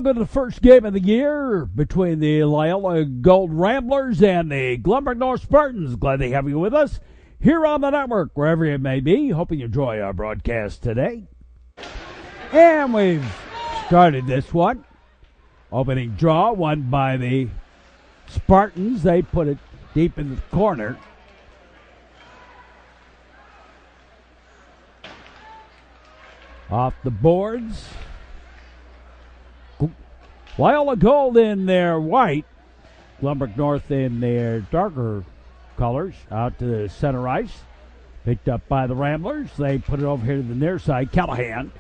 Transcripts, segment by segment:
To the first game of the year between the Loyola Gold Ramblers and the Glenbrook North Spartans. Glad to have you with us here on the network, wherever it may be. Hoping you enjoy our broadcast today. And we've started this one. Opening draw, won by the Spartans. They put it deep in the corner. Off the boards. Loyola Gold in their white, Glenbrook North in their darker colors, out to the center ice. Picked up by the Ramblers. They put it over here to the near side. Callahan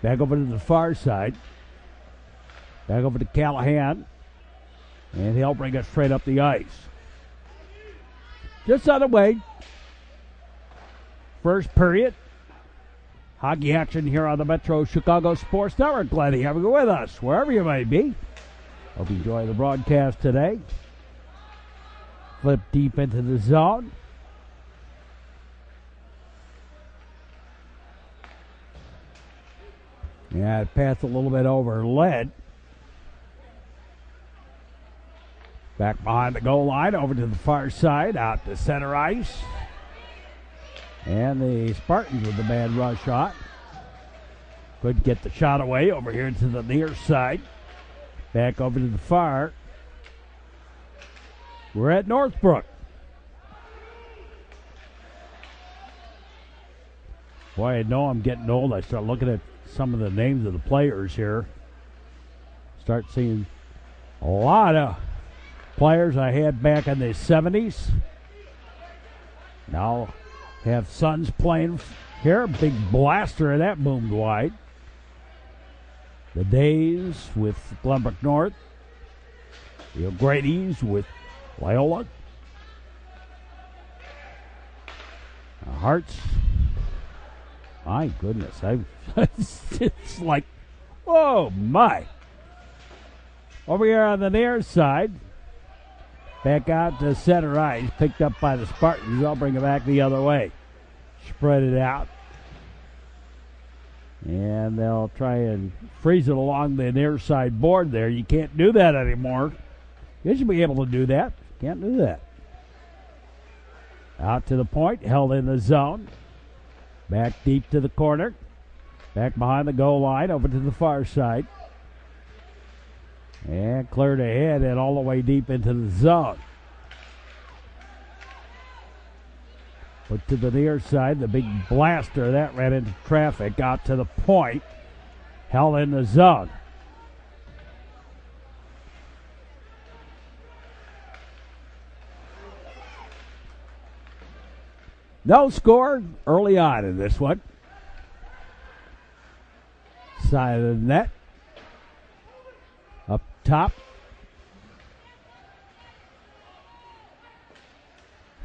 back over to the far side. Back over to Callahan. And he'll bring it straight up the ice. Just on the way. First period. Hockey action here on the Metro Chicago Sports Network. Glad to have you with us, wherever you may be. Hope you enjoy the broadcast today. Flip deep into the zone. Yeah, it passed a little bit over lead. Back behind the goal line, over to the far side, out to center ice. And the Spartans with the bad rush shot. Could get the shot away over here to the near side. Back over to the far. We're at Northbrook. Boy, I know I'm getting old. I start looking at some of the names of the players here. Start seeing a lot of players I had back in the 70s. Now have sons playing here. Big blaster of that boomed wide. The Days with Glenbrook North. The O'Grady's with Loyola. The Hearts. My goodness. It's like, oh my. Over here on the near side. Back out to center ice. Picked up by the Spartans. I'll bring it back the other way. Spread it out. And they'll try and freeze it along the near side board there. You can't do that anymore. You should be able to do that. Can't do that. Out to the point. Held in the zone. Back deep to the corner. Back behind the goal line. Over to the far side. And cleared ahead and all the way deep into the zone. Put to the near side, the big blaster, that ran into traffic, out to the point, held in the zone. No score early on in this one. Side of the net. Up top.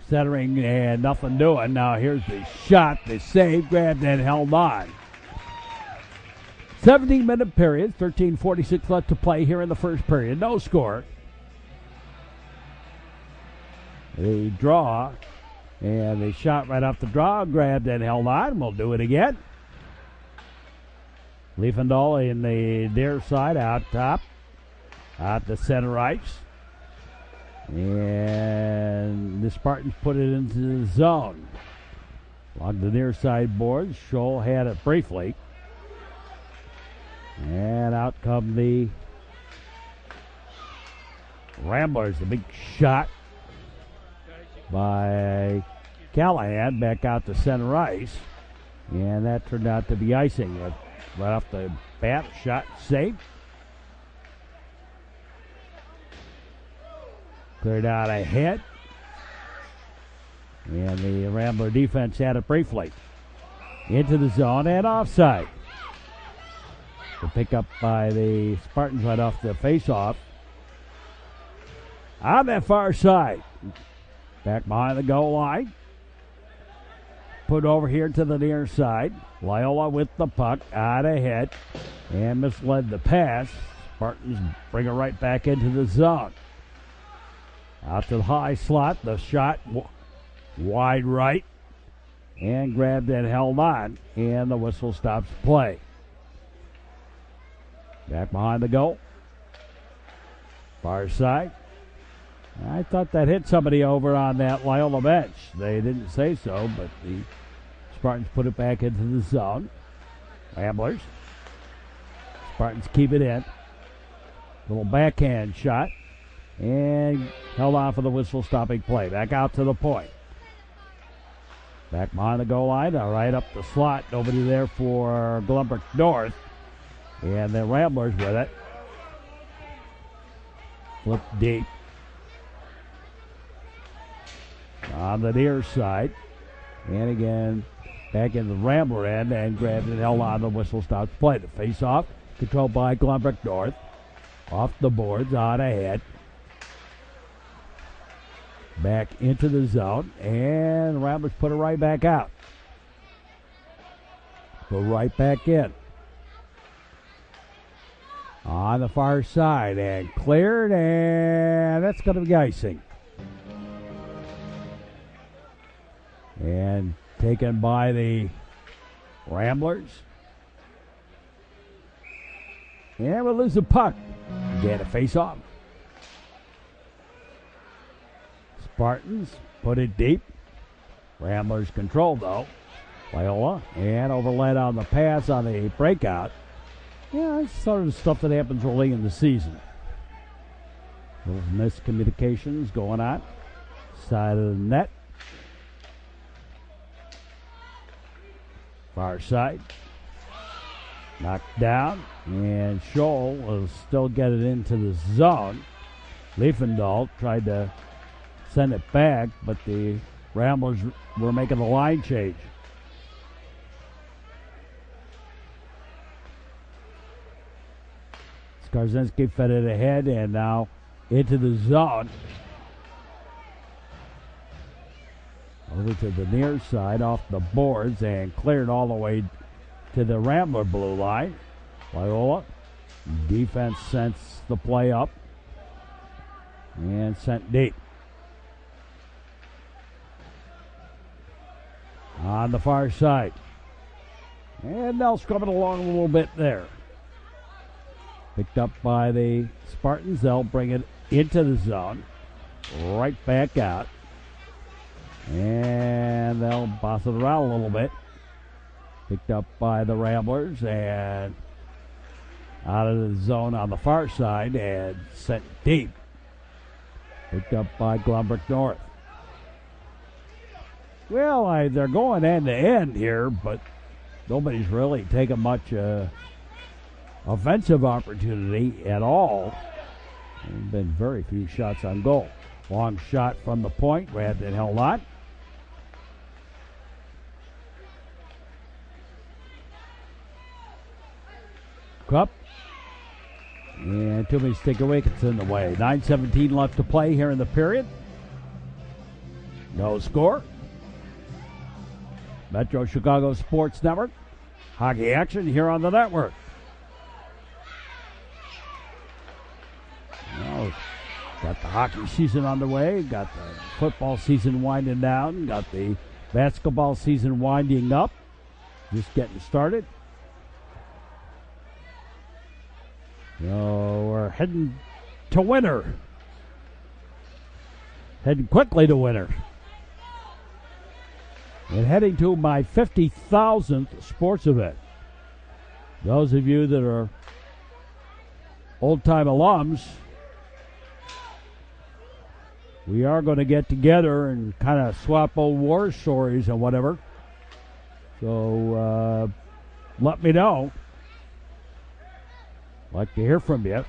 Centering and nothing doing. Now here's the shot, the save, grabbed and held on. 17-minute period, 13:46 left to play here in the first period. No score. The draw, and the shot right off the draw, grabbed and held on. We'll do it again. Liefendahl in the near side, out top, out to center ice. And the Spartans put it into the zone. Along the near side boards, Scholl had it briefly. And out come the Ramblers. The big shot by Callahan back out to center ice. And that turned out to be icing. Right off the bat, shot saved. Cleared out ahead. And the Rambler defense had it briefly. Into the zone and offside. The pickup by the Spartans right off the face-off. On that far side. Back behind the goal line. Put over here to the near side. Loyola with the puck out ahead. And misled the pass. Spartans bring it right back into the zone. Out to the high slot, the shot wide right, and grabbed and held on, and the whistle stops play. Back behind the goal, Far side. I thought that hit somebody over on that Loyola bench. They didn't say so, but the Spartans put it back into the zone. Ramblers. Spartans keep it in. Little backhand shot. And held on for the whistle stopping play. Back out to the point. Back behind the goal line. Right up the slot. Nobody there for Glenbrook North. And the Ramblers with it. Flip deep. On the near side. And again, back in the Rambler end and grabbed and held on. The whistle stops play. The face-off controlled by Glenbrook North. Off the boards, on ahead. Back into the zone. And the Ramblers put it right back out. Go right back in. On the far side and cleared, and that's going to be icing. And taken by the Ramblers. And we'll lose the puck. Get a face off. Spartans put it deep. Ramblers control though. Loyola and overled on the pass on the breakout. Yeah, it's sort of the stuff that happens early in the season. Those miscommunications going on. Side of the net. Far side. Knocked down. And Scholl will still get it into the zone. Liefendahl tried to send it back, but the Ramblers were making the line change. Skarzinski fed it ahead and now into the zone. Over to the near side off the boards and cleared all the way to the Rambler blue line. Loyola. Defense sends the play up and sent deep. On the far side. And they'll scrub it along a little bit there. Picked up by the Spartans. They'll bring it into the zone. Right back out. And they'll boss it around a little bit. Picked up by the Ramblers and out of the zone on the far side and sent deep. Picked up by Glenbrook North. Well, they're going end to end here, but nobody's really taken much offensive opportunity at all. There's been very few shots on goal. Long shot from the point, grabbed and held on. Cup. And too many stick away, it's in the way. 9:17 left to play here in the period. No score. Metro Chicago Sports Network. Hockey action here on the network. Well, got the hockey season underway. Got the football season winding down. Got the basketball season winding up. Just getting started. So we're heading to winter. Heading quickly to winter. And heading to my 50,000th sports event. Those of you that are old-time alums, we are going to get together and kind of swap old war stories and whatever. So let me know. Like to hear from you.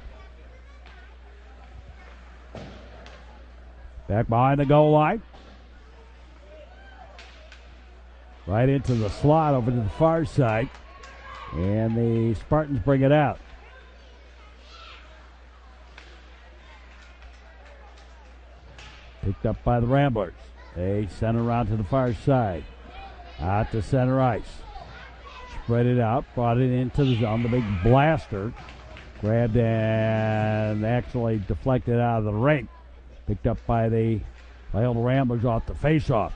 Back behind the goal line. Right into the slot over to the far side. And the Spartans bring it out. Picked up by the Ramblers. They send it around to the far side. Out to center ice. Spread it out. Brought it into the zone. The big blaster. Grabbed and actually deflected out of the rink. Picked up by the Loyola Ramblers off the faceoff.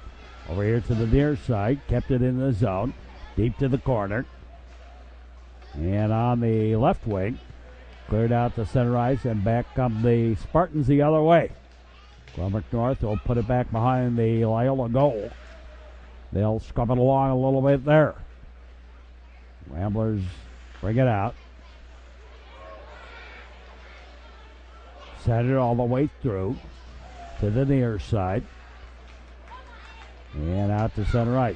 Over here to the near side. Kept it in the zone. Deep to the corner. And on the left wing. Cleared out to center ice, and back come the Spartans the other way. Glenbrook North will put it back behind the Loyola Gold. They'll scrub it along a little bit there. Ramblers bring it out. Send it all the way through to the near side. And out to center ice.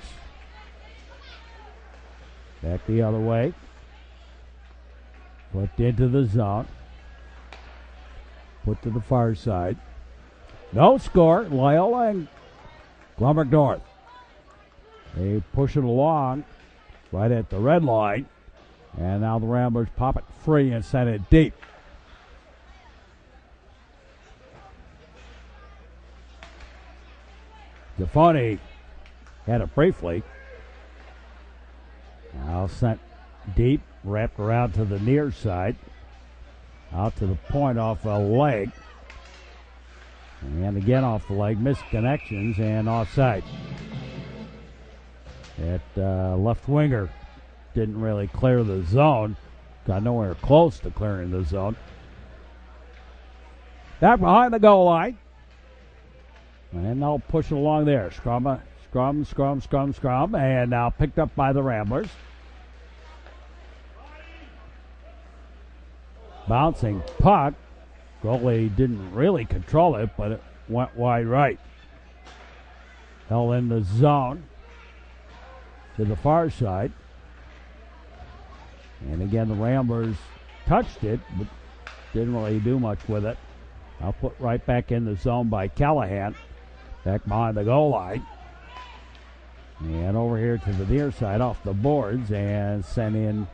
Back the other way. Flipped into the zone. Put to the far side. No score. Loyola and Glenbrook North. They push it along right at the red line. And now the Ramblers pop it free and send it deep. Defoni had it briefly. Now sent deep, wrapped around to the near side. Out to the point off a leg. And again off the leg, missed connections and offside. That left winger didn't really clear the zone. Got nowhere close to clearing the zone. Back behind the goal line. And they'll push it along there. Scrum. And now picked up by the Ramblers. Bouncing puck. Goalie didn't really control it, but it went wide right. Held in the zone to the far side. And again, the Ramblers touched it, but didn't really do much with it. Now put right back in the zone by Callahan. Back behind the goal line. And over here to the near side off the boards and sent in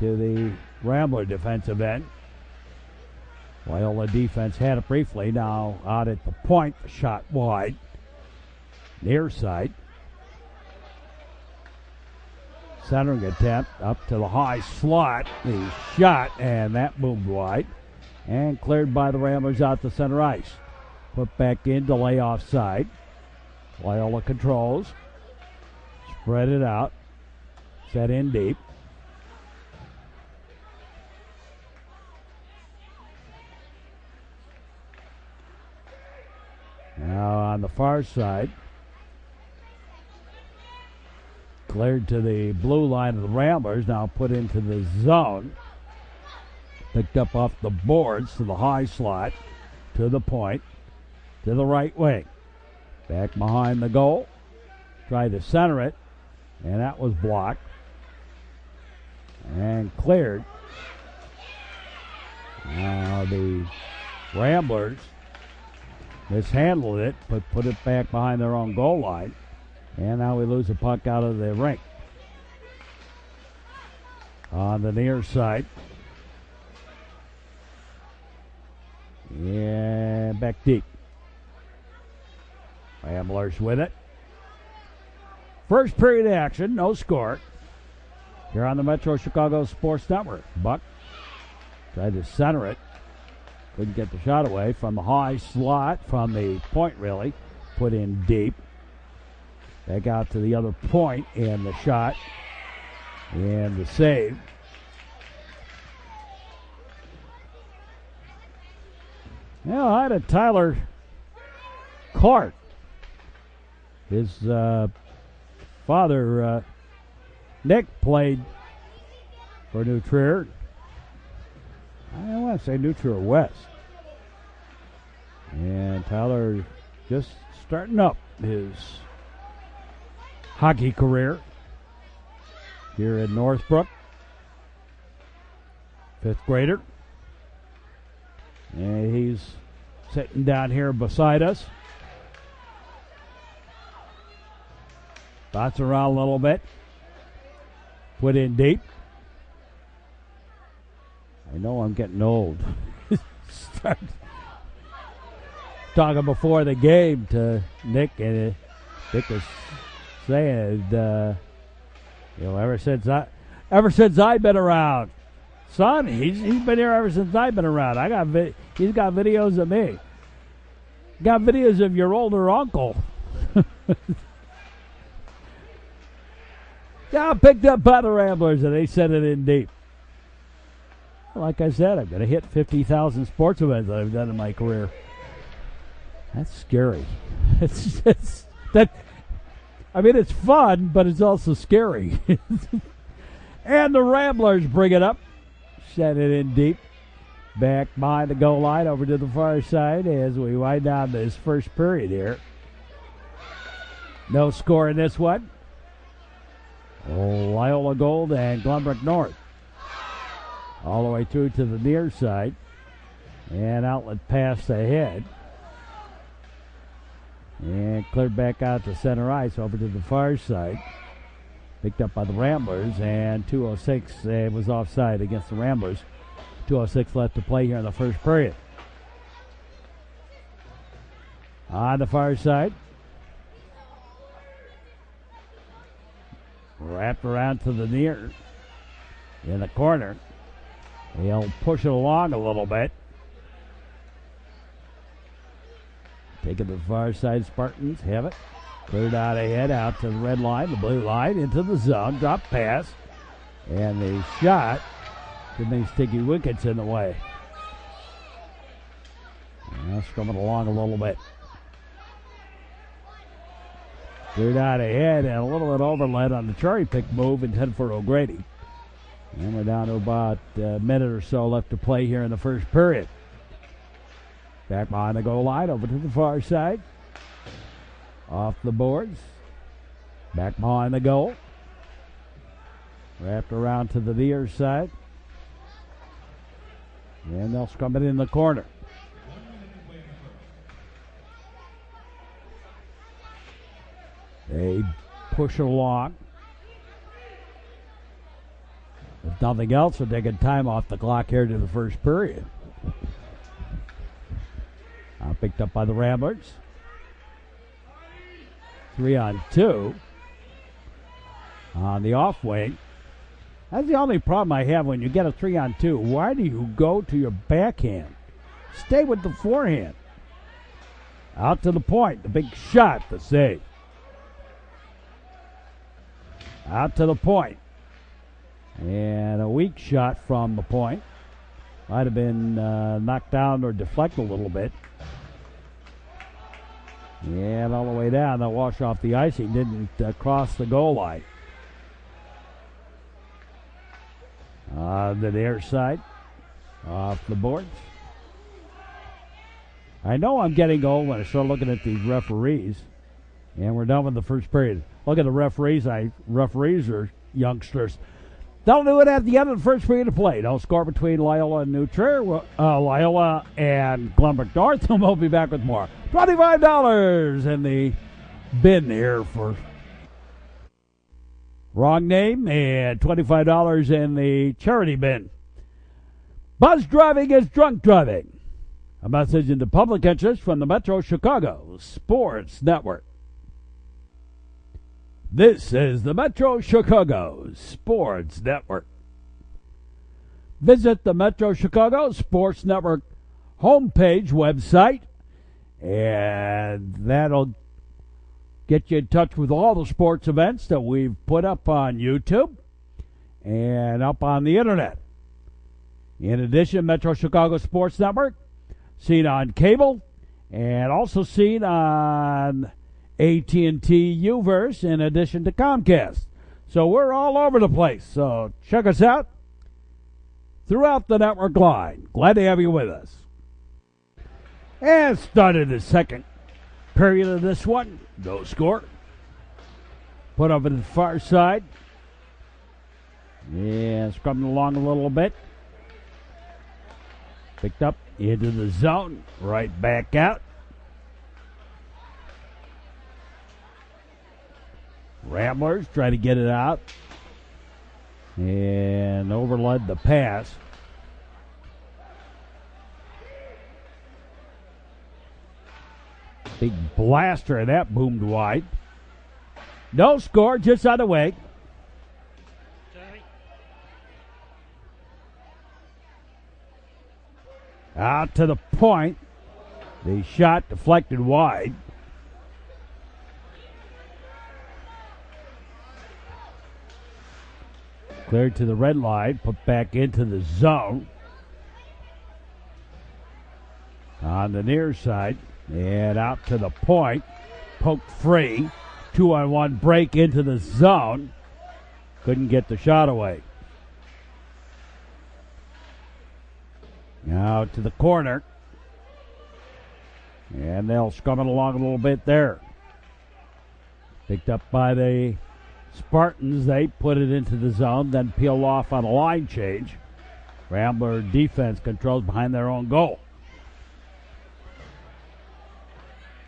to the Rambler defensive end. Loyola defense had it briefly. Now out at the point, the shot wide. Near side. Centering attempt up to the high slot. The shot, and that boomed wide. And cleared by the Ramblers out to center ice. Put back in to lay offside. Loyola controls. Spread it out. Set in deep. Now on the far side. Cleared to the blue line of the Ramblers. Now put into the zone. Picked up off the boards to the high slot. To the point. To the right wing. Back behind the goal. Tried to center it. And that was blocked. And cleared. Now the Ramblers mishandled it, but put it back behind their own goal line. And now we lose the puck out of the rink. On the near side. And back deep. Ramblers with it. First period action, no score. Here on the Metro Chicago Sports Network. Buck tried to center it. Couldn't get the shot away from the high slot, from the point really. Put in deep. Back out to the other point, and the shot. And the save. Now I had Tyler Clark. His father, Nick, played for New Trier. I want to say New Trier West. And Tyler just starting up his hockey career here in Northbrook. Fifth grader. And he's sitting down here beside us. Bounce around a little bit. Put in deep. I know I'm getting old. Start talking before the game to Nick, and Nick was saying, ever since I've been around, son, he's been here ever since I've been around. He's got videos of me. Got videos of your older uncle. Yeah, picked up by the Ramblers, and they sent it in deep. Like I said, I'm going to hit 50,000 sports events that I've done in my career. That's scary. It's fun, but it's also scary. And the Ramblers bring it up. Set it in deep. Back behind the goal line over to the far side as we wind down this first period here. No score in this one. Loyola Gold and Glenbrook North. All the way through to the near side. And outlet pass ahead. And cleared back out to center ice over to the far side. Picked up by the Ramblers, and 2:06 was offside against the Ramblers. 2:06 left to play here in the first period. On the far side. Wrapped around to the near. In the corner. He'll push it along a little bit. Taking the far side, Spartans have it. Cleared out ahead, out to the red line, the blue line, into the zone. Drop pass. And the shot. Too many sticky wickets in the way. Now strumming along a little bit. Cleared out ahead and a little bit overlet on the cherry pick move intended for O'Grady. And we're down to about a minute or so left to play here in the first period. Back behind the goal line, over to the far side. Off the boards. Back behind the goal. Wrapped around to the near side. And they'll scrum it in the corner. They push it along. If nothing else, they're taking time off the clock here to the first period. Picked up by the Ramblers. 3-on-2. On the off wing. That's the only problem I have when you get a 3-on-2. Why do you go to your backhand? Stay with the forehand. Out to the point. The big shot, the save. Out to the point. And a weak shot from the point. Might have been knocked down or deflected a little bit. And all the way down, they'll wash off the icing. Didn't cross the goal line. The near side. Off the boards. I know I'm getting old when I start looking at these referees. And we're done with the first period. Look at the referees. Referees are youngsters. They'll do it at the end of the first period of play. They'll score between Loyola and Loyola and Glenbrook North, and we'll be back with more. $25 in the bin here for wrong name, and $25 in the charity bin. Buzz driving is drunk driving. A message into public interest from the Metro Chicago Sports Network. This is the Metro Chicago Sports Network. Visit the Metro Chicago Sports Network homepage website, and that'll get you in touch with all the sports events that we've put up on YouTube and up on the internet. In addition, Metro Chicago Sports Network, seen on cable and also seen on AT&T Uverse in addition to Comcast. So we're all over the place. So check us out throughout the network line. Glad to have you with us. And started the second period of this one. No score. Put over to the far side. Yeah, scrubbing along a little bit. Picked up into the zone. Right back out. Ramblers try to get it out. And overled the pass. Big blaster, and that boomed wide. No score, just out of the way. Out to the point. The shot deflected wide. Cleared to the red line, put back into the zone. On the near side, and out to the point, poked free, 2-on-1 break into the zone, couldn't get the shot away. Now to the corner, and they'll scrum it along a little bit there. Picked up by the Spartans, they put it into the zone, then peel off on a line change. Rambler defense controls behind their own goal.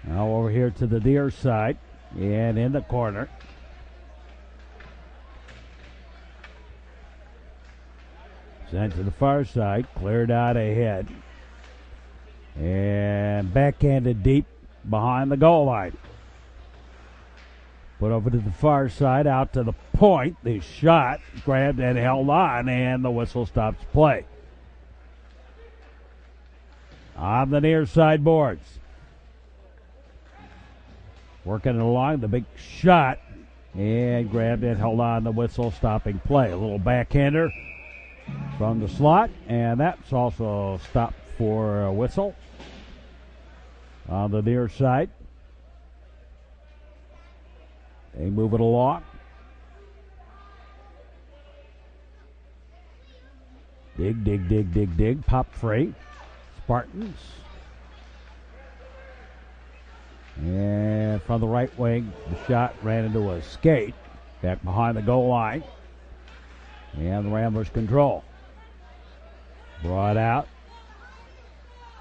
Now over here to the near side, and in the corner. Sent to the far side, cleared out ahead, and backhanded deep behind the goal line. Put over to the far side, out to the point. The shot grabbed and held on, and the whistle stops play. On the near side boards. Working it along, the big shot, and grabbed and held on, the whistle stopping play. A little backhander from the slot, and that's also stopped for a whistle. On the near side, they move it along. Dig. Pop free. Spartans. And from the right wing, the shot ran into a skate back behind the goal line. And the Ramblers control. Brought out.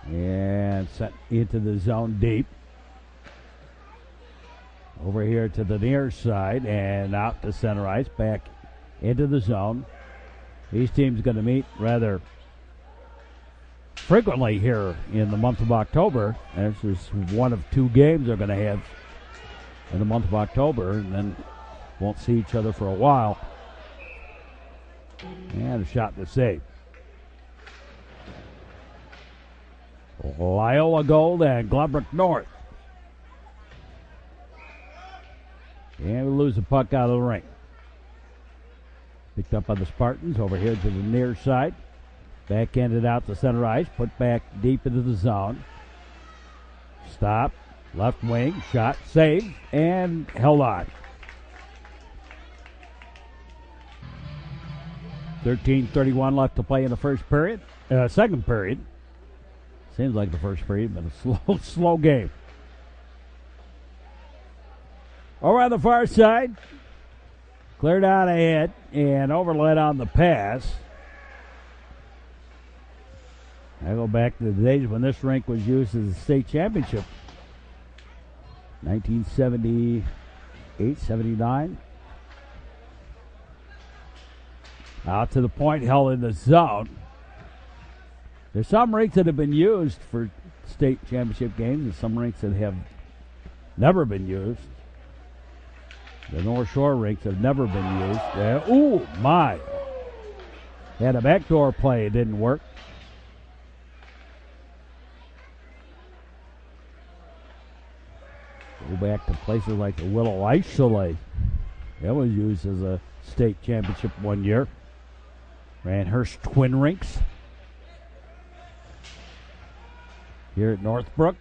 And sent into the zone deep. Over here to the near side and out to center ice, back into the zone. These teams going to meet rather frequently here in the month of October. This is one of two games they're going to have in the month of October, and then won't see each other for a while. And a shot to save. Loyola Gold and Glenbrook North. And we lose the puck out of the ring. Picked up by the Spartans over here to the near side. Backhanded out to center ice. Put back deep into the zone. Stop. Left wing. Shot. Saved. And held on. 13:31 left to play in the first period. Second period. Seems like the first period, but a slow game. Over on the far side, cleared out ahead and overlet on the pass. I go back to the days when this rink was used as a state championship. 1978, 79. Out to the point, held in the zone. There's some rinks that have been used for state championship games and some rinks that have never been used. The North Shore rinks have never been used. Ooh, my. Had a backdoor play. It didn't work. Go back to places like the Willow Ice Chalet. That was used as a state championship one year. Ranhurst Twin Rinks. Here at Northbrook.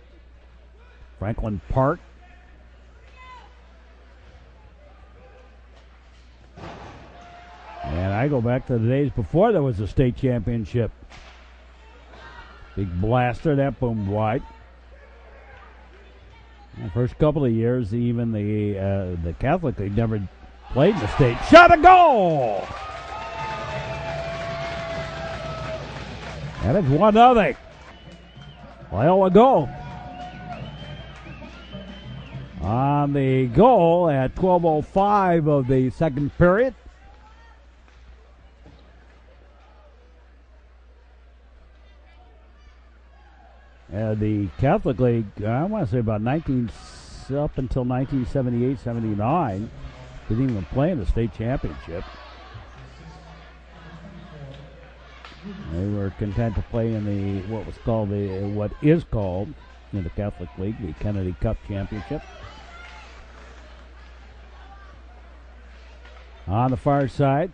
Franklin Park. And I go back to the days before there was a state championship. Big blaster, that boomed wide. The first couple of years, even the Catholic League never played in the state. Shot a goal! And it's 1-0. Loyola Gold. On the goal at 12:05 of the second period. The Catholic League, I want to say about up until 1978, 79, didn't even play in the state championship. They were content to play in what is called in the Catholic League, the Kennedy Cup Championship. On the far side,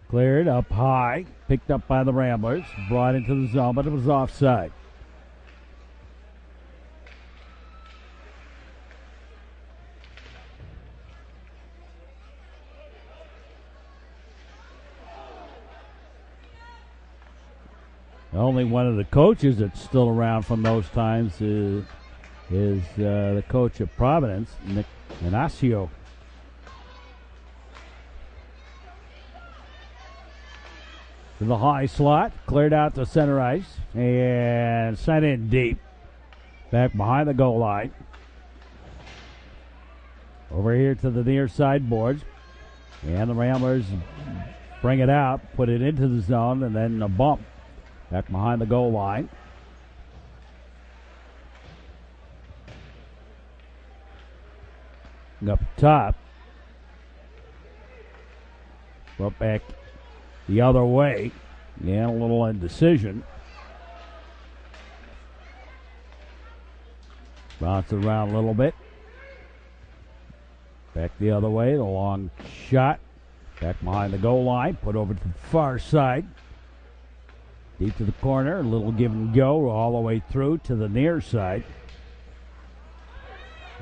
cleared up high, picked up by the Ramblers, brought into the zone, but it was offside. Only one of the coaches that's still around from those times is the coach of Providence, Nick Ignacio. To the high slot, cleared out to center ice, and sent in deep. Back behind the goal line. Over here to the near side boards. And the Ramblers bring it out, put it into the zone, and then a bump. Back behind the goal line. Up top. Brought back the other way. Yeah, a little indecision. Bounce it around a little bit. Back the other way. The long shot. Back behind the goal line. Put over to the far side. Deep to the corner. A little give and go all the way through to the near side.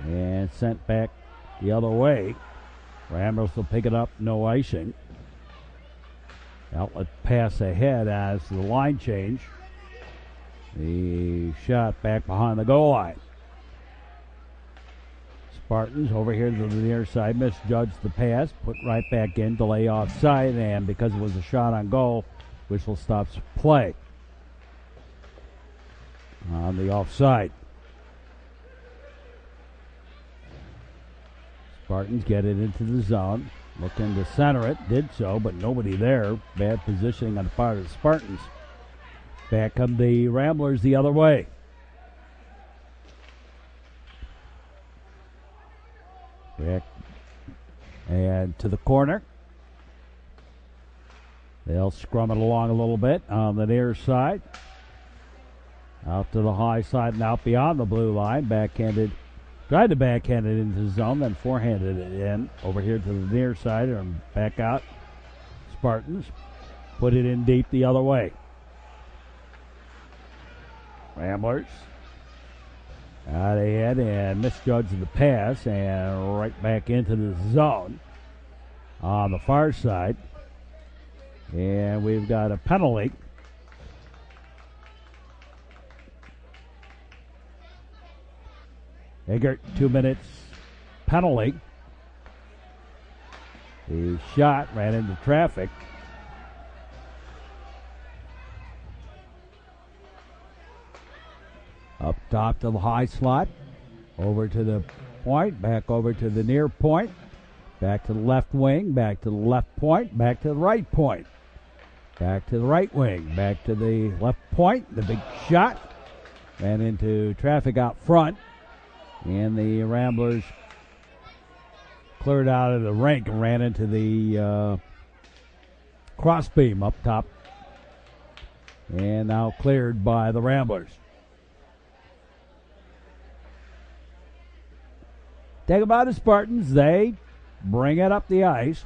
And sent back the other way. Ramblers will pick it up. No icing. Outlet pass ahead as the line change. The shot back behind the goal line. Spartans over here to the near side misjudged the pass, put right back in, delay offside, and because it was a shot on goal, whistle stops play on the offside. Spartans get it into the zone, looking to center it, did so, but nobody there. Bad positioning on the part of the Spartans. Back come the Ramblers the other way. Back and to the corner. They'll scrum it along a little bit on the near side. Out to the high side and out beyond the blue line. Backhanded. Tried to backhand it into the zone, then forehanded it in. Over here to the near side and back out. Spartans put it in deep the other way. Ramblers out ahead and misjudged the pass and right back into the zone on the far side. And we've got a penalty. Eggert, 2 minutes penalty. The shot ran into traffic. Up top to the high slot. Over to the point. Back over to the near point. Back to the left wing. Back to the left point. Back to the right point. Back to the right wing. Back to the left point. The big shot. Ran into traffic out front. And the Ramblers cleared out of the rink and ran into the crossbeam up top. And now cleared by the Ramblers. Take about the Spartans. They bring it up the ice.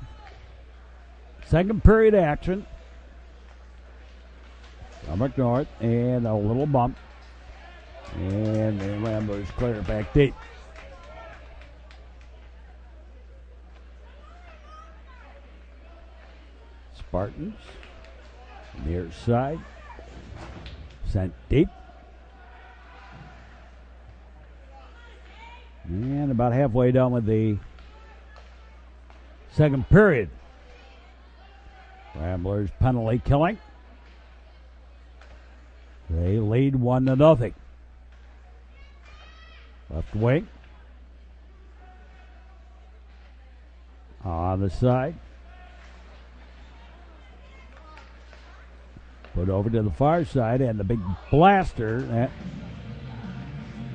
Second period action. Glenbrook North and a little bump. And the Ramblers clear it back deep. Spartans near side. Sent deep. And about halfway done with the second period. Ramblers penalty killing. They lead 1-0. Left wing. On the side. Put over to the far side, and the big blaster that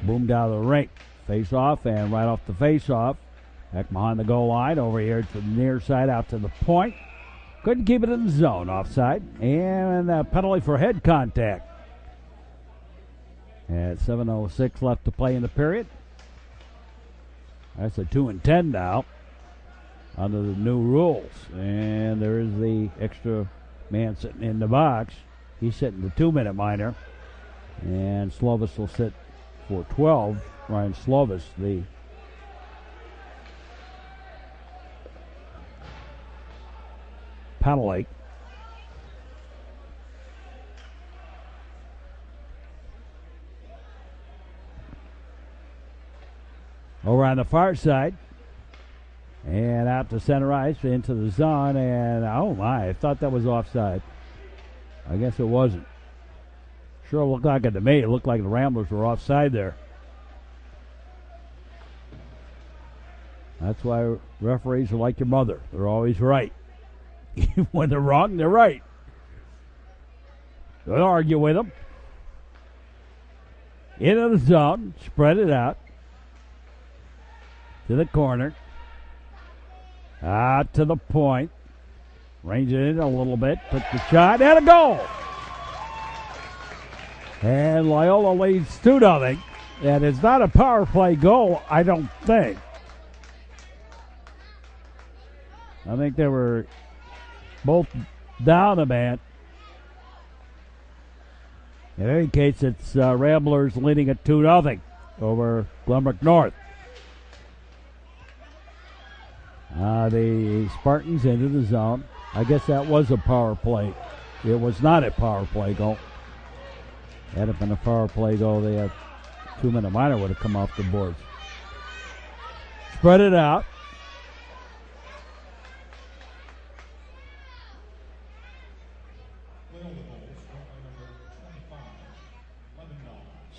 boomed out of the rink. Face off, and right off the face off. Back behind the goal line, over here to the near side, out to the point. Couldn't keep it in the zone, offside. And a penalty for head contact. At 7:06 left to play in the period. That's a 2-10 now under the new rules. And there is the extra man sitting in the box. He's sitting the 2-minute minor. And Slovis will sit for 12. Ryan Slovis, the penalty. Over on the far side. And out to center ice into the zone. And oh my, I thought that was offside. I guess it wasn't. Sure looked like it to me. It looked like the Ramblers were offside there. That's why referees are like your mother. They're always right. When they're wrong, they're right. Don't argue with them. Into the zone. Spread it out. To the corner. Out to the point. Range it in a little bit. Took the shot. And a goal! And Loyola leads 2-0. And it's not a power play goal, I don't think. I think they were both down a man. In any case, it's Ramblers leading at 2-0 over Glenbrook North. The Spartans into the zone. I guess that was a power play. It was not a power play goal. Had it been a power play goal, they had 2-minute minor would have come off the boards. Spread it out.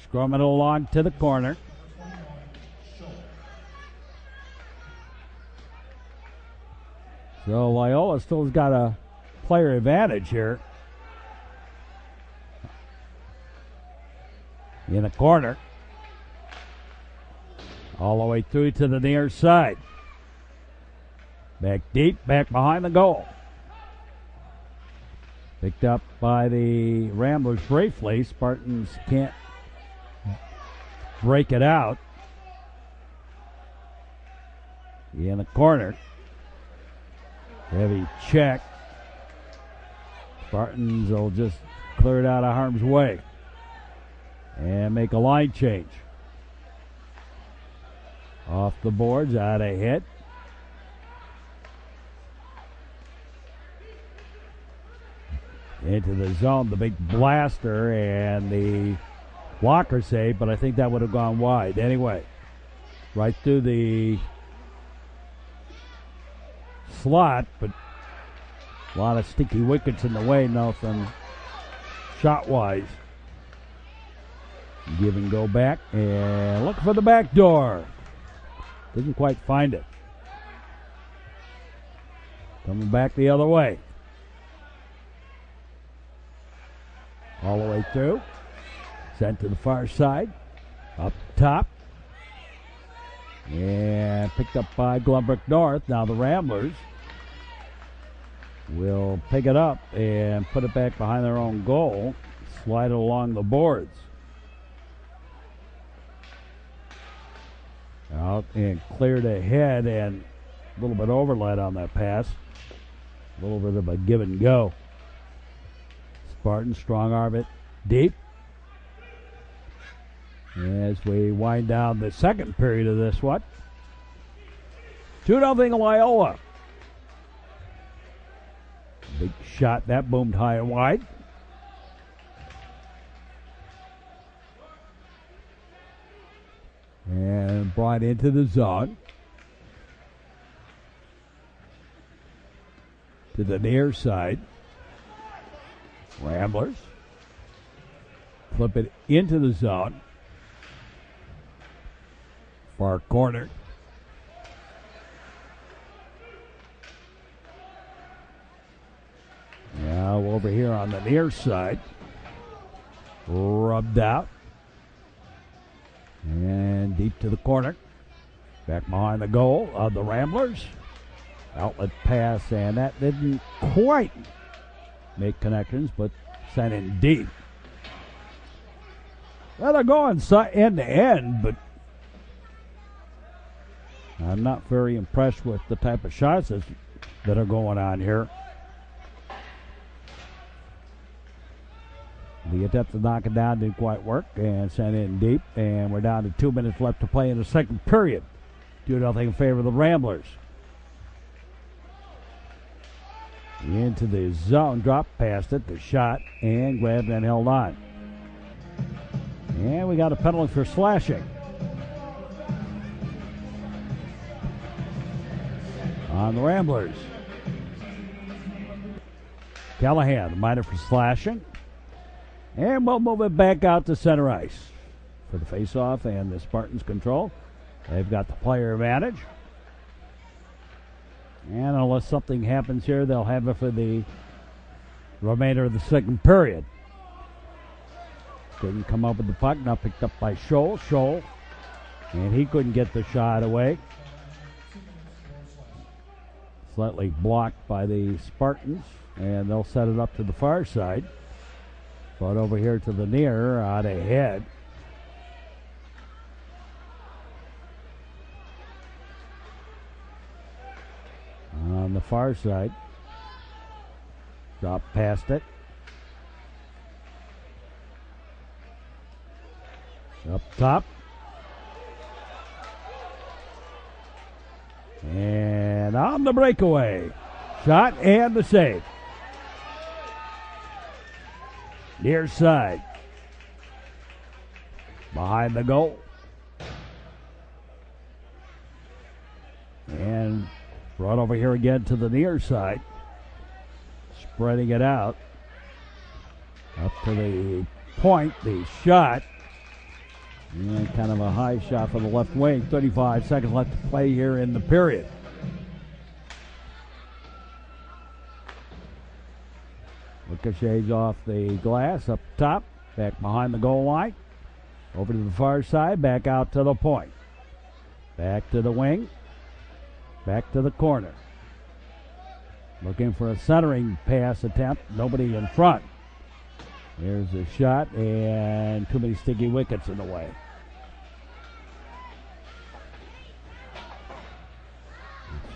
Scrum it along to the corner. So Loyola still's got a player advantage here. In the corner. All the way through to the near side. Back deep, back behind the goal. Picked up by the Ramblers briefly. Spartans can't break it out. In the corner. Heavy check. Spartans will just clear it out of harm's way and make a line change. Off the boards, out of hit. Into the zone, the big blaster and the blocker save, but I think that would have gone wide. Anyway, right through the slot, but a lot of sticky wickets in the way, nothing shot-wise. Give and go back, and look for the back door. Didn't quite find it. Coming back the other way. All the way through. Sent to the far side. Up top. And picked up by Glenbrook North. Now the Ramblers will pick it up and put it back behind their own goal. Slide it along the boards. Out and cleared ahead, and a little bit overlap on that pass. A little bit of a give and go. Spartans strong arm it deep. As we wind down the second period of this one. 2-0 Loyola. Big shot, that boomed high and wide. And brought into the zone. To the near side. Ramblers. Flip it into the zone. Far corner. Now over here on the near side. Rubbed out. And deep to the corner. Back behind the goal of the Ramblers. Outlet pass, and that didn't quite make connections, but sent in deep. Well, they're going end to end, but I'm not very impressed with the type of shots that are going on here. The attempt to knock it down didn't quite work and sent in deep, and we're down to 2 minutes left to play in the second period. 2-0 in favor of the Ramblers. Into the zone, dropped past it, the shot, and grabbed and held on. And we got a penalty for slashing. on the Ramblers. Callahan, the minor for slashing. And we'll move it back out to center ice for the faceoff and the Spartans control. They've got the player advantage. And unless something happens here, they'll have it for the remainder of the second period. Couldn't come up with the puck. Now picked up by Scholl. Scholl. And he couldn't get the shot away. Slightly blocked by the Spartans. And they'll set it up to the far side. But over here to the near, out ahead. On the far side. Drop past it. Up top. And on the breakaway. Shot and the save. Near side. Behind the goal. And brought over here again to the near side. Spreading it out. Up to the point. The shot. And kind of a high shot from the left wing. 35 seconds left to play here in the period. Ricochets off the glass up top. Back behind the goal line. Over to the far side. Back out to the point. Back to the wing. Back to the corner. Looking for a centering pass attempt. Nobody in front. Here's a shot, and too many sticky wickets in the way.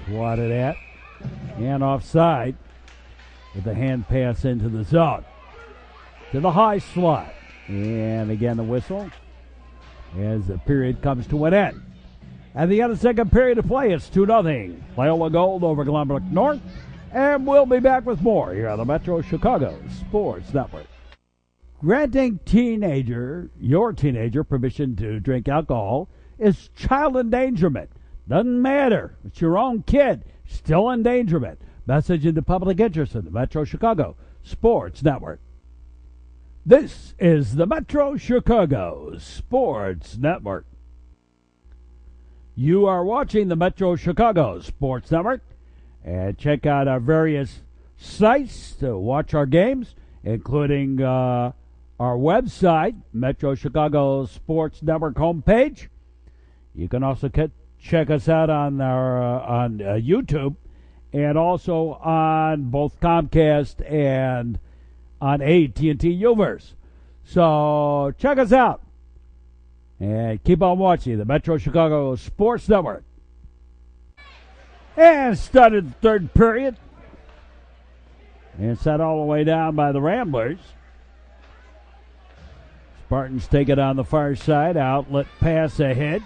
Swatted at. And offside with a hand pass into the zone. To the high slot. And again the whistle as the period comes to an end. At the end of the second period of play, it's 2-0. Loyola Gold over Glenbrook North. And we'll be back with more here on the Metro Chicago Sports Network. Granting your teenager, permission to drink alcohol is child endangerment. Doesn't matter. It's your own kid. Still endangerment. Message in the public interest in the Metro Chicago Sports Network. This is the Metro Chicago Sports Network. You are watching the Metro Chicago Sports Network. And check out our various sites to watch our games, including our website, Metro Chicago Sports Network homepage. You can also check us out on our YouTube, and also on both Comcast and on AT&T Uverse. So check us out and keep on watching the Metro Chicago Sports Network. And started the third period. And set all the way down by the Ramblers. Spartans take it on the far side. Outlet pass ahead.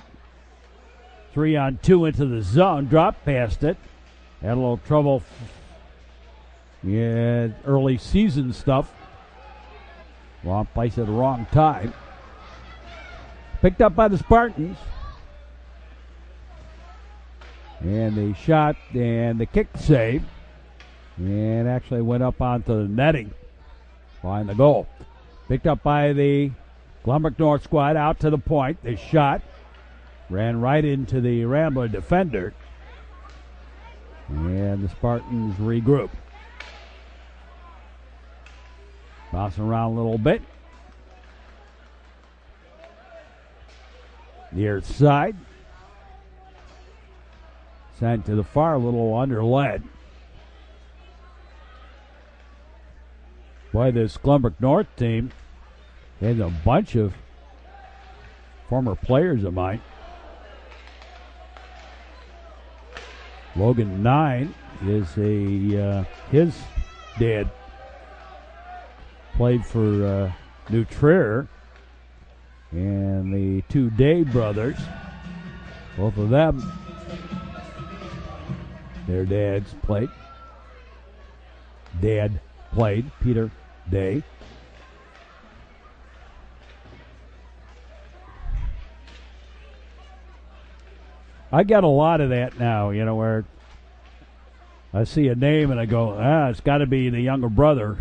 3-on-2 into the zone. Drop past it. Had a little trouble. Yeah, early season stuff. Wrong place at the wrong time. Picked up by the Spartans. And the shot and the kick save. And actually went up onto the netting behind the goal. Picked up by the Glenbrook North squad out to the point. The shot ran right into the Rambler defender. And the Spartans regroup. Bouncing around a little bit. Near side. Sent to the far, a little under lead. Boy, this Glenbrook North team has a bunch of former players of mine. Logan 9 is his dad played for New Trier, and the two Day brothers, both of them, their dads played. Dad played, Peter Day. I get a lot of that now, where I see a name and I go, it's got to be the younger brother.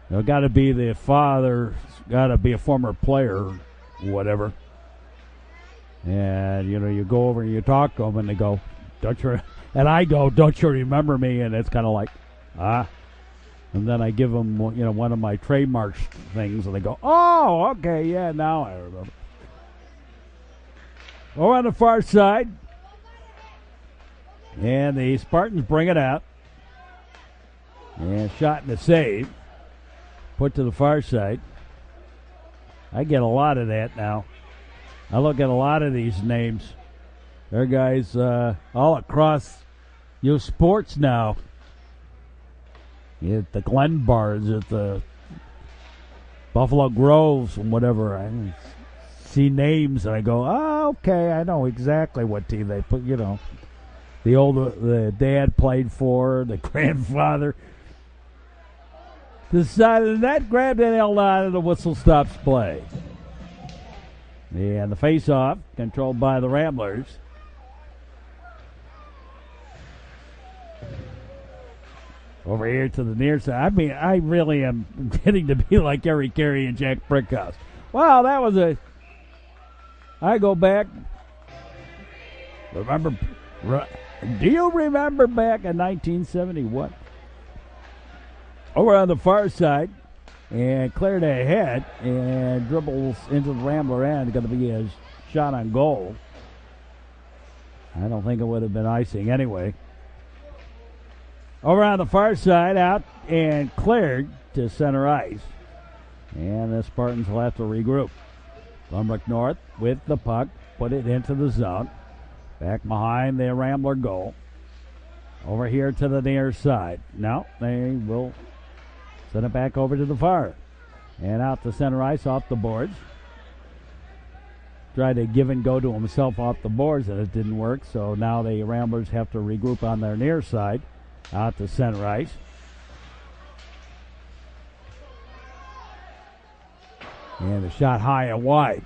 It's got to be the father. It's got to be a former player, whatever. And, you go over and you talk to them and they go, don't you? And I go, don't you remember me? And it's kind of like, And then I give them, one of my trademark things, and they go, oh, okay, yeah, now I remember. Over on the far side, and the Spartans bring it out. And shot and a save. Put to the far side. I get a lot of that now. I look at a lot of these names. They're guys all across youth sports now. At the Glen Bars, at the Buffalo Groves, and whatever. I see names and I go, okay, I know exactly what team they put, the dad played for, the grandfather. Decided that, grabbed it, held on, and the whistle stops play. And the face-off, controlled by the Ramblers. Over here to the near side. I mean, I really am getting to be like Eric Carey and Jack Brickhouse. Wow, that was I go back. Do you remember back in 1971? Over on the far side, and cleared ahead, and dribbles into the Rambler end. Going to be a shot on goal. I don't think it would have been icing anyway. Over on the far side, out and cleared to center ice. And the Spartans will have to regroup. Glenbrook North with the puck, put it into the zone. Back behind the Rambler goal. Over here to the near side. No, they will send it back over to the far. And out to center ice off the boards. Tried to give and go to himself off the boards, and it didn't work. So now the Ramblers have to regroup on their near side. Out to center ice. And the shot high and wide.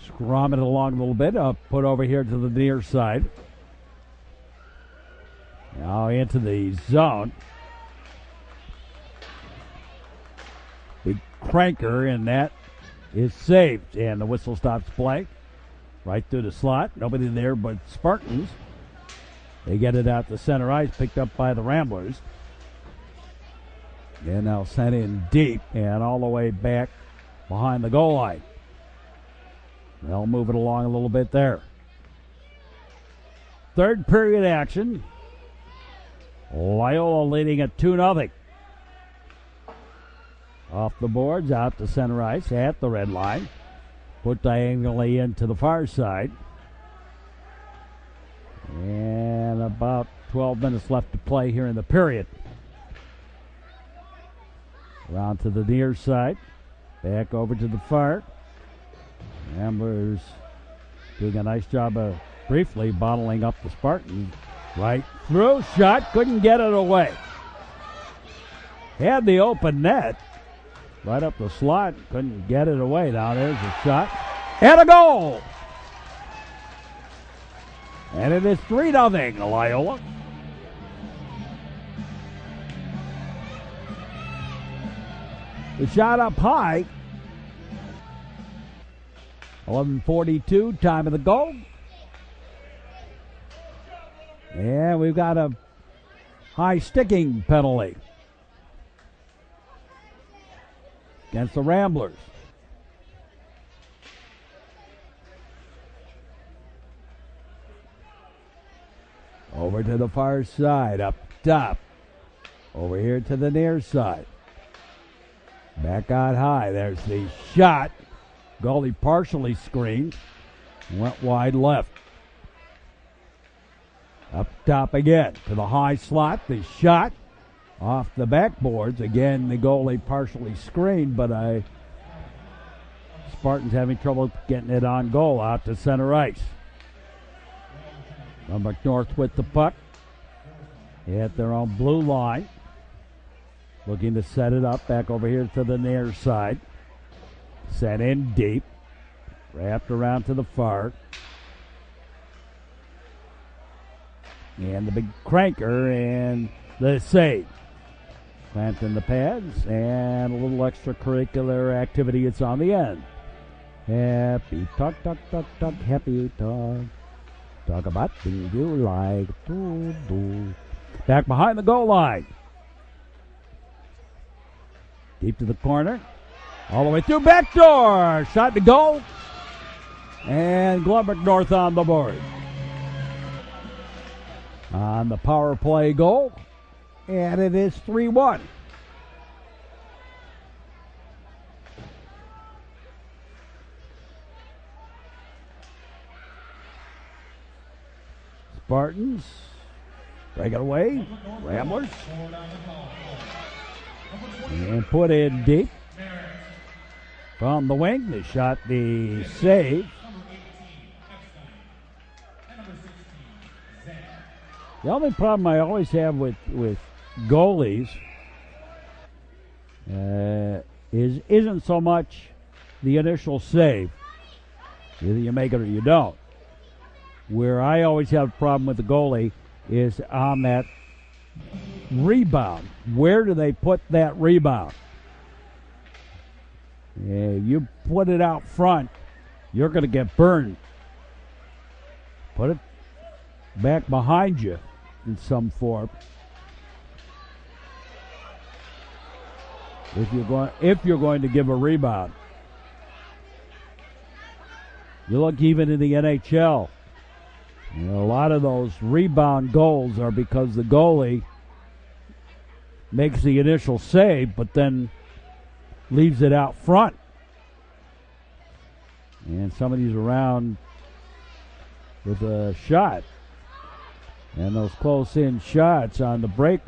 Scrum it along a little bit. Put over here to the near side. Now into the zone. Big cranker, and that is saved. And the whistle stops play. Right through the slot. Nobody there but Spartans. They get it out to center ice, picked up by the Ramblers. And now sent in deep and all the way back behind the goal line. They'll move it along a little bit there. Third period action. Loyola leading at 2-0. Off the boards, out to center ice at the red line. Put diagonally into the far side. And about 12 minutes left to play here in the period. Around to the near side. Back over to the far. Ramblers doing a nice job of briefly bottling up the Spartans. Right through, shot, couldn't get it away. Had the open net. Right up the slot, couldn't get it away. Now there's a shot. And a goal! And it is 3-0, Loyola. The shot up high. 11:42, time of the goal. And we've got a high sticking penalty against the Ramblers. Over to the far side, up top. Over here to the near side. Back out high. There's the shot. Goalie partially screened. Went wide left. Up top again to the high slot. The shot off the backboards. Again, the goalie partially screened, but Spartans having trouble getting it on goal. Out to center ice. Loyola North with the puck. At their own blue line. Looking to set it up back over here to the near side. Set in deep. Wrapped around to the far. And the big cranker and the save. Planting the pads and a little extracurricular activity. It's on the end. Happy talk, talk, talk, talk, happy talk. Talk about things you like to do. Back behind the goal line. Deep to the corner. All the way through. Back door. Shot to goal. And Glenbrook North on the board. On the power play goal. And it is 3-1. Spartans break it away. Ramblers. And put in deep. From the wing, they shot the save. The only problem I always have with goalies isn't so much the initial save. Either you make it or you don't. Where I always have a problem with the goalie is on that rebound. Where do they put that rebound? You put it out front, you're going to get burned. Put it back behind you in some form. If you're going to give a rebound. You look even in the NHL. You know, a lot of those rebound goals are because the goalie makes the initial save, but then leaves it out front. And somebody's around with a shot. And those close-in shots on the break,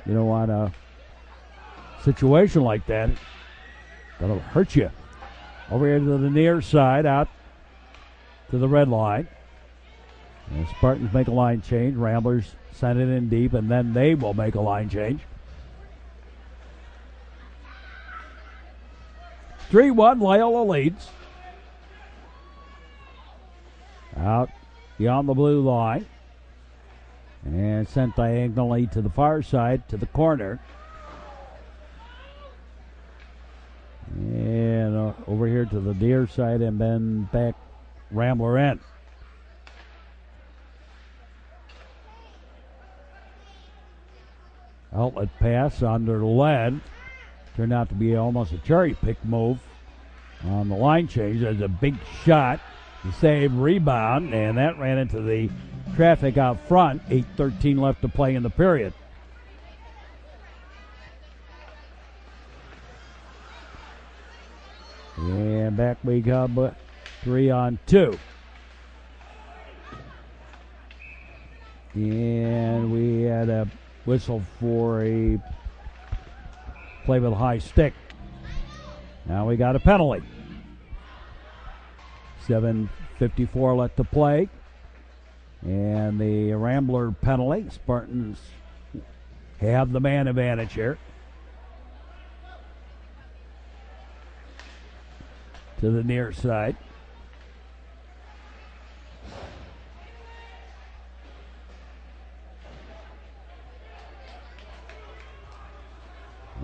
you know, on a situation like that, that'll hurt you. Over here to the near side, out to the red line. And Spartans make a line change. Ramblers send it in deep, and then they will make a line change. 3-1, Loyola leads. Out beyond the blue line. And sent diagonally to the far side, to the corner. And over here to the near side, and then back Rambler end. Outlet pass under lead. Turned out to be almost a cherry pick move on the line change. There's a big shot. The save, rebound, and that ran into the traffic out front. 8:13 left to play in the period. And back we come, 3-on-2. And we had a whistle for a play with a high stick. Now we got a penalty. 7:54 left to play. And the Rambler penalty. Spartans have the man advantage here. To the near side.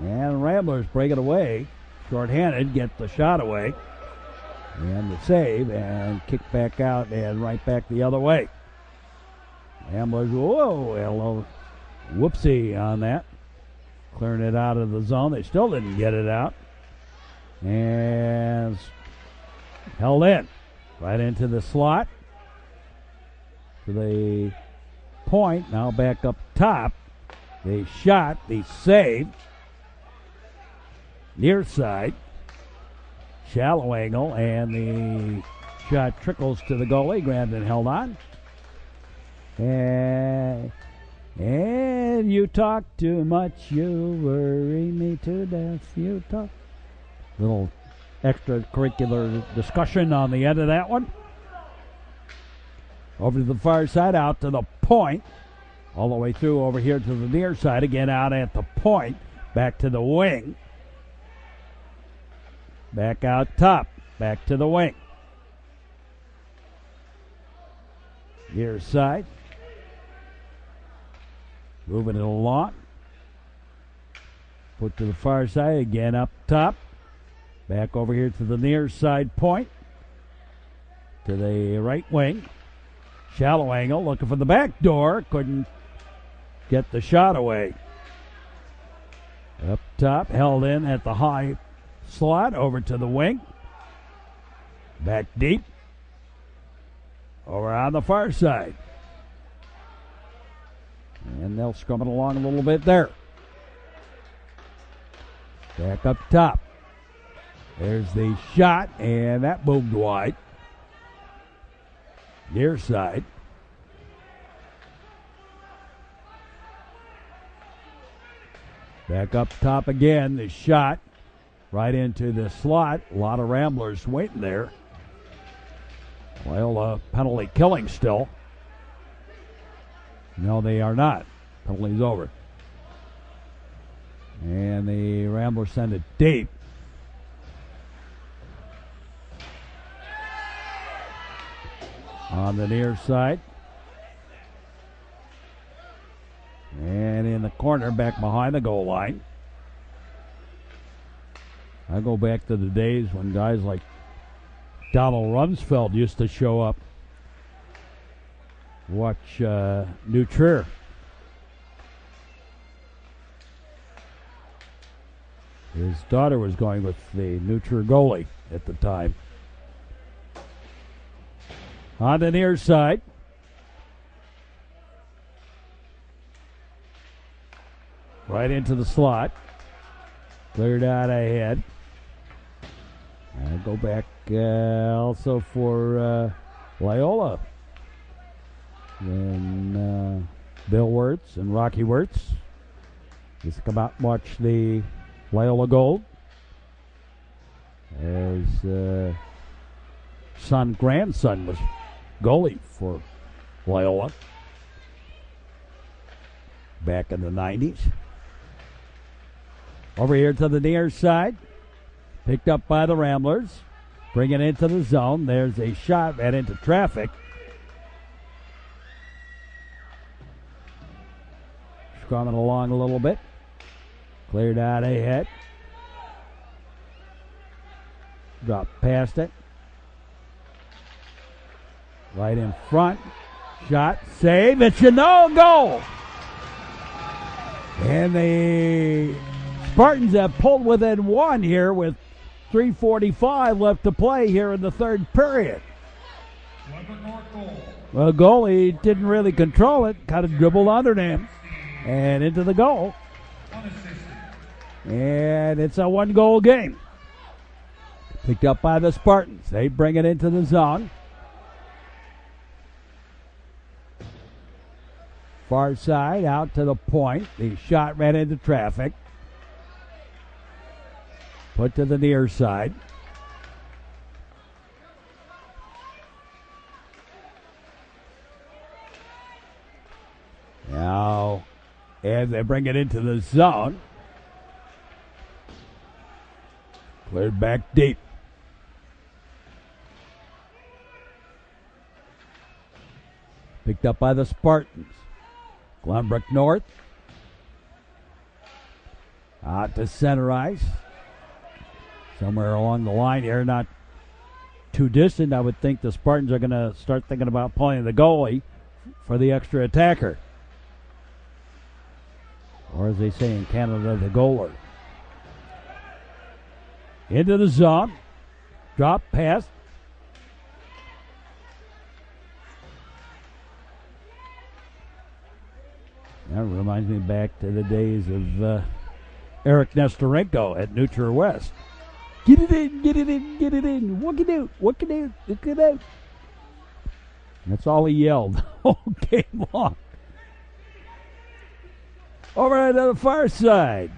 And Ramblers break it away. Short-handed, get the shot away. And the save, and kick back out and right back the other way. Ramblers, whoa, hello. Whoopsie on that. Clearing it out of the zone. They still didn't get it out. And held in. Right into the slot. To the point. Now back up top. They shot. They saved. Near side. Shallow angle. And the shot trickles to the goalie. Grandin held on. And you talk too much. You worry me to death. You talk. Little extracurricular discussion on the end of that one. Over to the far side, out to the point. All the way through over here to the near side. Again out at the point. Back to the wing. Back out top. Back to the wing. Near side. Moving it along. Put to the far side. Again up top. Back over here to the near side point. To the right wing. Shallow angle. Looking for the back door. Couldn't get the shot away. Up top. Held in at the high slot. Over to the wing. Back deep. Over on the far side. And they'll scrum it along a little bit there. Back up top. There's the shot, and that moved wide. Near side. Back up top again. The shot right into the slot. A lot of Ramblers waiting there. Loyola penalty killing still. No, they are not. Penalty's over. And the Ramblers send it deep. On the near side. And in the corner, back behind the goal line. I go back to the days when guys like Donald Rumsfeld used to show up. Watch New Trier. His daughter was going with the New Trier goalie at the time. On the near side. Right into the slot. Cleared out ahead. I go back also for Loyola. Then Bill Wirtz and Rocky Wirtz used to come out and watch the Loyola Gold. His grandson was goalie for Loyola back in the 90s. Over here to the near side. Picked up by the Ramblers. Bring it into the zone. There's a shot right into traffic. Scrumming along a little bit. Cleared out ahead. Dropped past it. Right in front. Shot. Save. It's a no goal. And the Spartans have pulled within one here with 3:45 left to play here in the third period. Glenbrook North Gold. Well, goalie didn't really control it. Kind of dribbled under him and into the goal. And it's a one-goal game. Picked up by the Spartans. They bring it into the zone. Far side, out to the point. The shot ran into traffic. Put to the near side. Now, as they bring it into the zone. Cleared back deep. Picked up by the Spartans. Glenbrook North. Out to center ice. Somewhere along the line here, not too distant. I would think the Spartans are going to start thinking about pulling the goalie for the extra attacker. Or as they say in Canada, the goaler. Into the zone. Drop pass. That reminds me back to the days of Eric Nestorenko at New Trier West. Get it in, get it in, get it in. What can do? What can do? What can do? That's all he yelled all game long. Over to the far side.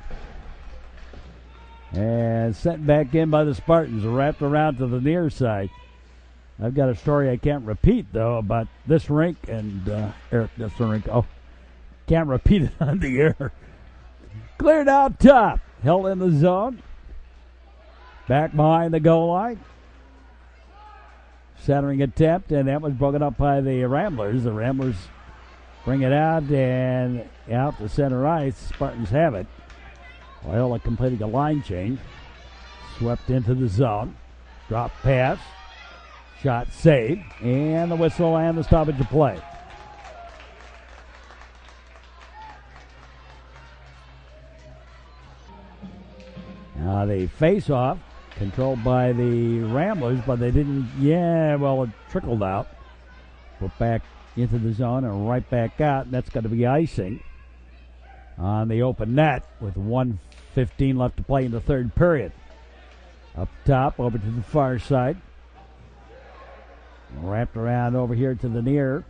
And sent back in by the Spartans. Wrapped around to the near side. I've got a story I can't repeat, though, about this rink and Eric Nestorenko. Can't repeat it on the air. Cleared out top. Held in the zone. Back behind the goal line. centering attempt, and that was broken up by the Ramblers. The Ramblers bring it out and out to center ice. Spartans have it. Loyola completing a line change. Swept into the zone. Drop pass. Shot saved. And the whistle and the stoppage of play. Now the face-off controlled by the Ramblers, but they didn't, it trickled out. Put back into the zone and right back out. That's going to be icing on the open net with 1:15 left to play in the third period. Up top, over to the far side. Wrapped around over here to the near.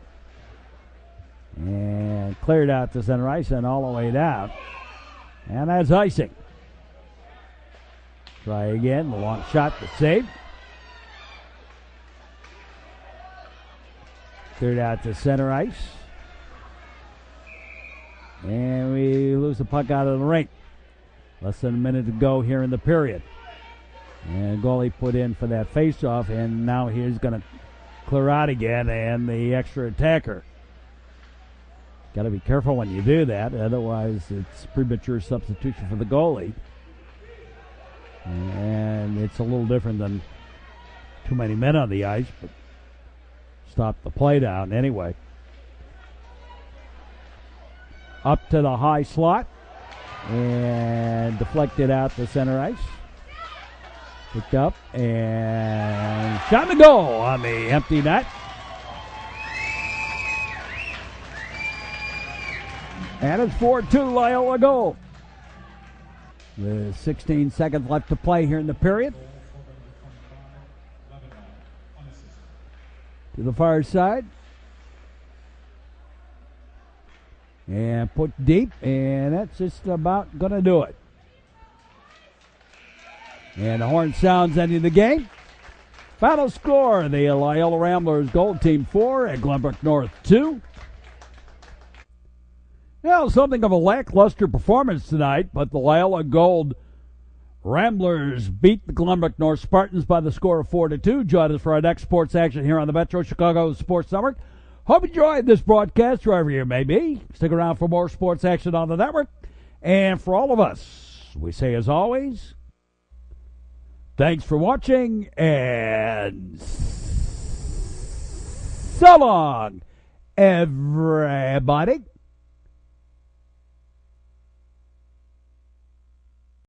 And cleared out to center ice and all the way down. And that's icing. Try again, the long shot, the save. Cleared out to center ice. And we lose the puck out of the rink. Less than a minute to go here in the period. And goalie put in for that face-off, and now he's going to clear out again, and the extra attacker. Got to be careful when you do that, otherwise it's premature substitution for the goalie. And it's a little different than too many men on the ice, but stop the play down anyway. Up to the high slot and deflected out to center ice. Picked up and shot to goal on the empty net. And it's 4-2 Loyola Gold. With 16 seconds left to play here in the period. To the far side. And put deep, and that's just about going to do it. And the horn sounds ending the game. Final score, the Loyola Ramblers Gold Team 4 at Glenbrook North 2. Now, something of a lackluster performance tonight, but the Loyola Gold Ramblers beat the Glenbrook North Spartans by the score of 4-2. Join us for our next sports action here on the Metro Chicago Sports Network. Hope you enjoyed this broadcast wherever you may be. Stick around for more sports action on the network. And for all of us, we say as always, thanks for watching and so long, everybody.